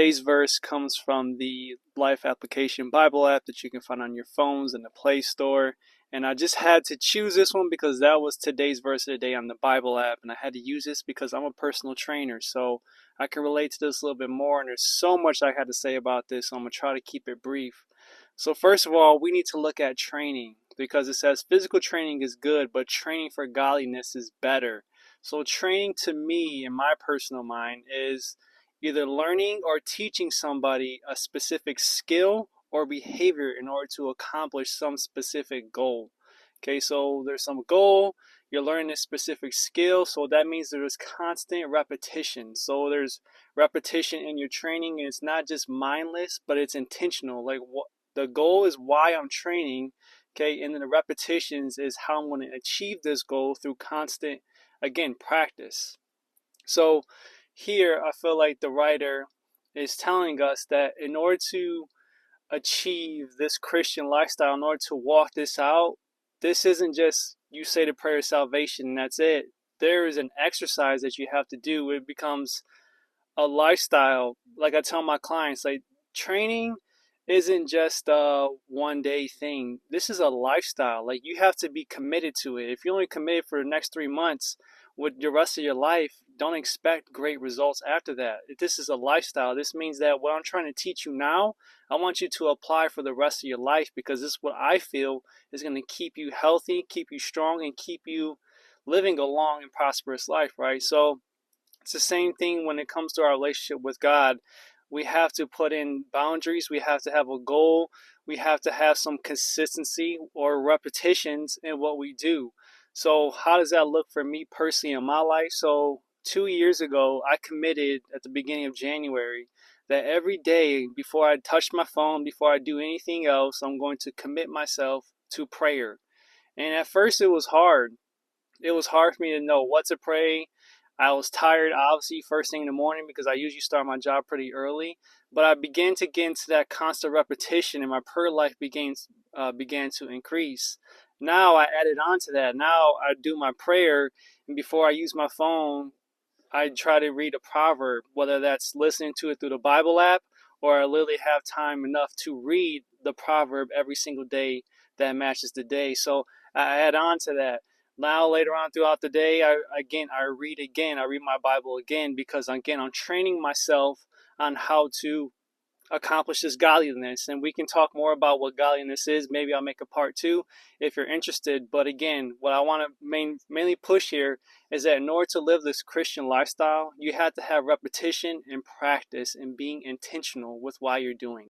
Today's verse comes from the Life Application Bible app that you can find on your phones in the Play Store. And I just had to choose this one because that was today's verse of the day on the Bible app. And I had to use this because I'm a personal trainer. So I can relate to this a little bit more. And there's so much I had to say about this. So I'm going to try to keep it brief. So first of all, we need to look at training because it says physical training is good, but training for godliness is better. So training to me, in my personal mind, is either learning or teaching somebody a specific skill or behavior in order to accomplish some specific goal. Okay, so there's some goal, you're learning a specific skill, so that means there's constant repetition. So there's repetition in your training, and it's not just mindless, but it's intentional. Like what the goal is why I'm training, okay, and then the repetitions is how I'm going to achieve this goal through constant, again, practice. So here, I feel like the writer is telling us that in order to achieve this Christian lifestyle, in order to walk this out, this isn't just you say the prayer of salvation and that's it. There is an exercise that you have to do. It becomes a lifestyle. Like I tell my clients, like training isn't just a one day thing. This is a lifestyle. Like you have to be committed to it. If you're only committed for the next 3 months with the rest of your life, don't expect great results after that. If this is a lifestyle, this means that what I'm trying to teach you now, I want you to apply for the rest of your life because this is what I feel is going to keep you healthy, keep you strong, and keep you living a long and prosperous life, right? So it's the same thing when it comes to our relationship with God. We have to put in boundaries. We have to have a goal. We have to have some consistency or repetitions in what we do. So how does that look for me personally in my life? So 2 years ago, I committed at the beginning of January that every day before I touch my phone, before I do anything else, I'm going to commit myself to prayer. And at first it was hard. It was hard for me to know what to pray. I was tired, obviously, first thing in the morning because I usually start my job pretty early. But I began to get into that constant repetition, and my prayer life began to increase. Now I added on to that. Now I do my prayer, and before I use my phone, I try to read a proverb, whether that's listening to it through the Bible app or I literally have time enough to read the proverb every single day that matches the day. So I add on to that. Now later on throughout the day, I read my Bible again because again I'm training myself on how to accomplish this godliness. And we can talk more about what godliness is. Maybe I'll make a part two if you're interested. But again, what I want to mainly push here is that in order to live this Christian lifestyle, you have to have repetition and practice and being intentional with what you're doing.